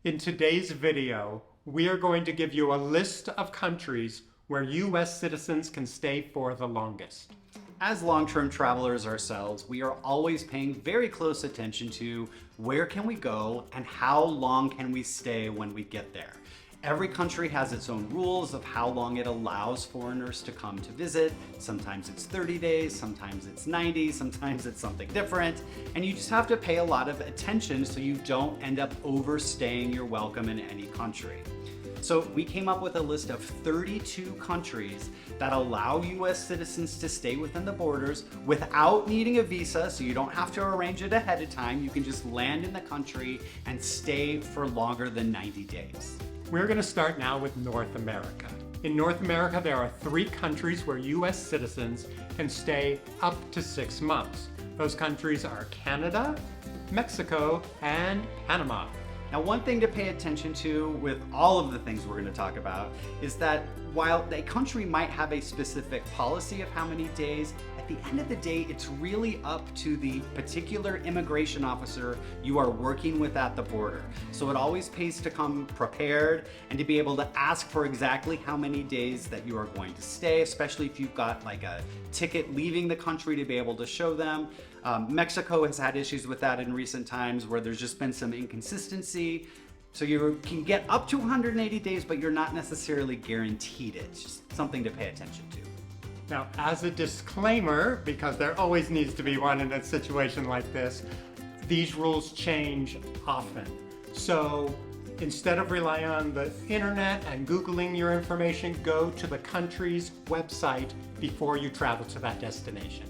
In today's video, we are going to give you a list of countries where U.S. citizens can stay for the longest. As long-term travelers ourselves, we are always paying very close attention to where can we go and how long can we stay when we get there. Every country has its own rules of how long it allows foreigners to come to visit. Sometimes it's 30 days, sometimes it's 90, sometimes it's something different. And you just have to pay a lot of attention so you don't end up overstaying your welcome in any country. So we came up with a list of 32 countries that allow US citizens to stay within the borders without needing a visa, so you don't have to arrange it ahead of time. You can just land in the country and stay for longer than 90 days. We're going to start now with North America. In North America, there are 3 countries where US citizens can stay up to 6 months. Those countries are Canada, Mexico, and Panama. Now, one thing to pay attention to with all of the things we're going to talk about is that while a country might have a specific policy of how many days, at the end of the day, it's really up to the particular immigration officer you are working with at the border. So it always pays to come prepared and to be able to ask for exactly how many days that you are going to stay, especially if you've got like a ticket leaving the country to be able to show them. Mexico has had issues with that in recent times where there's just been some inconsistency. So you can get up to 180 days, but you're not necessarily guaranteed it. It's just something to pay attention to. Now, as a disclaimer, because there always needs to be one in a situation like this, these rules change often. So instead of relying on the internet and Googling your information, go to the country's website before you travel to that destination.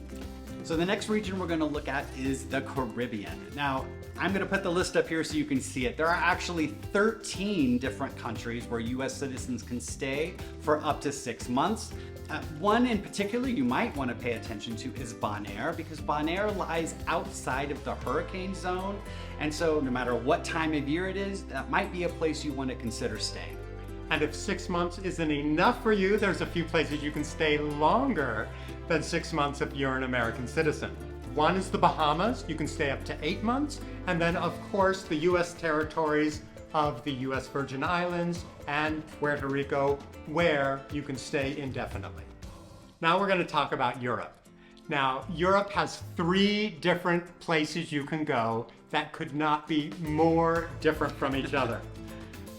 So the next region we're going to look at is the Caribbean. Now, I'm going to put the list up here so you can see it. There are actually 13 different countries where US citizens can stay for up to 6 months. One in particular you might want to pay attention to is Bonaire, because Bonaire lies outside of the hurricane zone. And so no matter what time of year it is, that might be a place you want to consider staying. And if 6 months isn't enough for you, there's a few places you can stay longer than 6 months if you're an American citizen. One is the Bahamas, you can stay up to 8 months, and then of course the US territories of the US Virgin Islands and Puerto Rico, where you can stay indefinitely. Now we're going to talk about Europe. Now, Europe has 3 different places you can go that could not be more different from each other.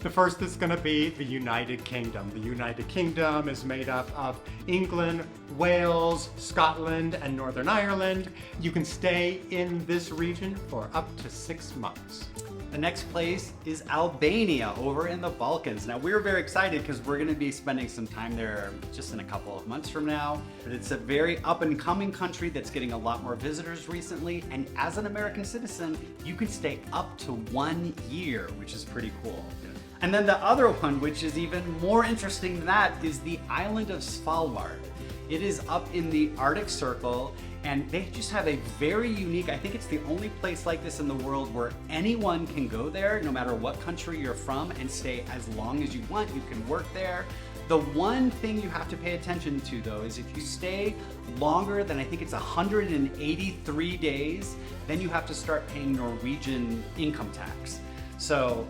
The first is going to be the United Kingdom. The United Kingdom is made up of England, Wales, Scotland, and Northern Ireland. You can stay in this region for up to 6 months. The next place is Albania over in the Balkans. Now, we're very excited because we're going to be spending some time there just in a couple of months from now. But it's a very up and coming country that's getting a lot more visitors recently. And as an American citizen, you can stay up to 1 year, which is pretty cool. And then the other one, which is even more interesting than that, is the island of Svalbard. It is up in the Arctic Circle, and they just have a very unique, I think it's the only place like this in the world where anyone can go there, no matter what country you're from, and stay as long as you want. You can work there. The one thing you have to pay attention to, though, is if you stay longer than, I think it's 183 days, then you have to start paying Norwegian income tax. So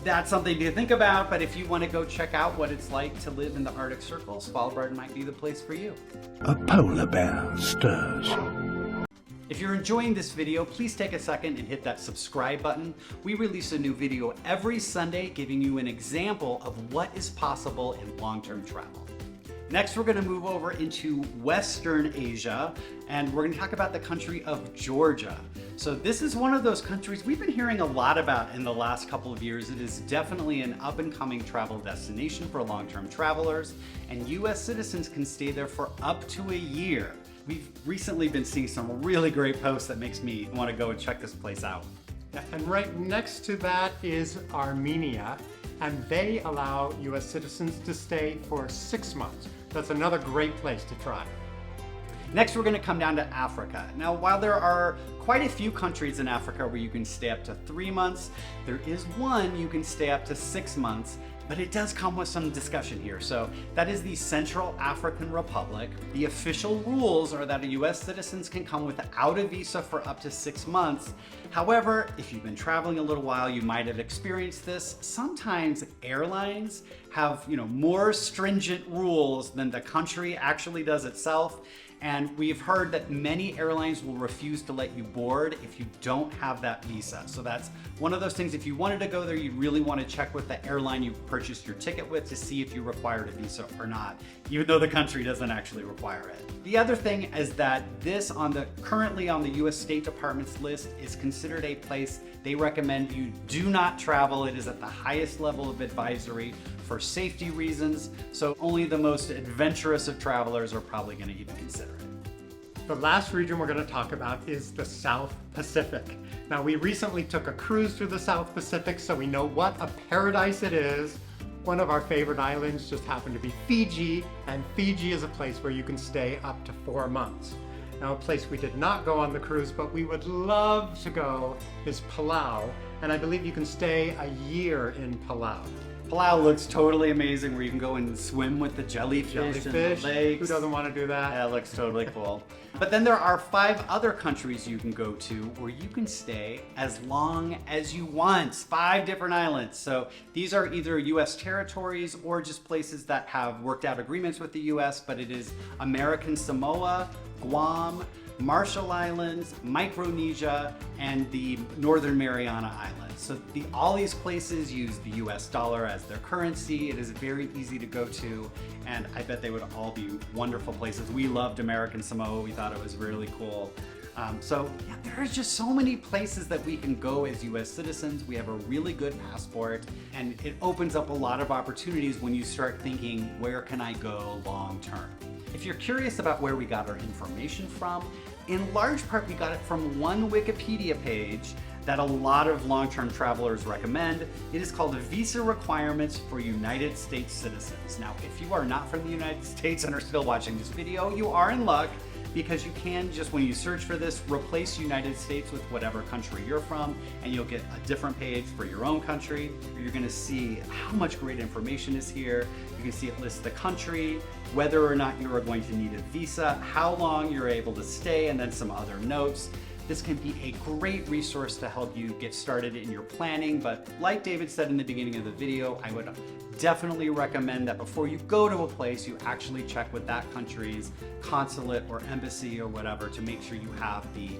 that's something to think about, but if you want to go check out what it's like to live in the Arctic Circle, Svalbard might be the place for you. A polar bear stirs. If you're enjoying this video, please take a second and hit that subscribe button. We release a new video every Sunday giving you an example of what is possible in long-term travel. Next, we're going to move over into Western Asia, and we're going to talk about the country of Georgia. So this is one of those countries we've been hearing a lot about in the last couple of years. It is definitely an up-and-coming travel destination for long-term travelers, and US citizens can stay there for up to a year. We've recently been seeing some really great posts that makes me want to go and check this place out. And right next to that is Armenia, and they allow US citizens to stay for 6 months. That's another great place to try. Next, we're going to come down to Africa. Now, while there are quite a few countries in Africa where you can stay up to 3 months, there is one you can stay up to 6 months. but it does come with some discussion here. So that is the Central African Republic. The official rules are that US citizens can come without a visa for up to 6 months. However, if you've been traveling a little while, you might have experienced this. Sometimes airlines have, more stringent rules than the country actually does itself. And we've heard that many airlines will refuse to let you board if you don't have that visa. So that's one of those things, if you wanted to go there, you really want to check with the airline you purchased your ticket with to see if you required a visa or not, even though the country doesn't actually require it. The other thing is that this currently on the US State Department's list is considered a place they recommend you do not travel. It is at the highest level of advisory for safety reasons, so only the most adventurous of travelers are probably going to even consider it. The last region we're going to talk about is the South Pacific. Now, we recently took a cruise through the South Pacific, so we know what a paradise it is. One of our favorite islands just happened to be Fiji, and Fiji is a place where you can stay up to 4 months. Now, a place we did not go on the cruise, but we would love to go is Palau, and I believe you can stay a year in Palau. Palau looks totally amazing, where you can go and swim with the jellyfish in the lakes. Who doesn't want to do that? Yeah, it looks totally cool. But then there are 5 other countries you can go to where you can stay as long as you want. 5 different islands. So these are either US territories or just places that have worked out agreements with the US, but it is American Samoa, Guam, Marshall Islands, Micronesia, and the Northern Mariana Islands. So all these places use the US dollar as their currency. It is very easy to go to, and I bet they would all be wonderful places. We loved American Samoa. We thought it was really cool. There's just so many places that we can go as US citizens. We have a really good passport, and it opens up a lot of opportunities when you start thinking, where can I go long term? If you're curious about where we got our information from, in large part we got it from one Wikipedia page that a lot of long-term travelers recommend. It is called Visa Requirements for United States Citizens. Now, if you are not from the United States and are still watching this video, you are in luck, because you can just, when you search for this, replace United States with whatever country you're from, and you'll get a different page for your own country. You're gonna see how much great information is here. You can see it lists the country, whether or not you are going to need a visa, how long you're able to stay, and then some other notes. This can be a great resource to help you get started in your planning, but like David said in the beginning of the video, I would definitely recommend that before you go to a place, you actually check with that country's consulate or embassy or whatever to make sure you have the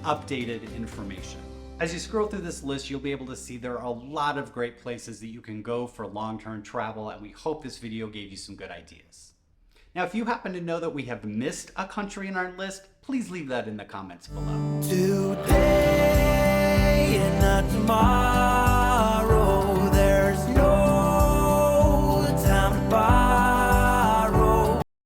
updated information. As you scroll through this list, you'll be able to see there are a lot of great places that you can go for long-term travel, and we hope this video gave you some good ideas. Now, if you happen to know that we have missed a country in our list, please leave that in the comments below. Today and not tomorrow.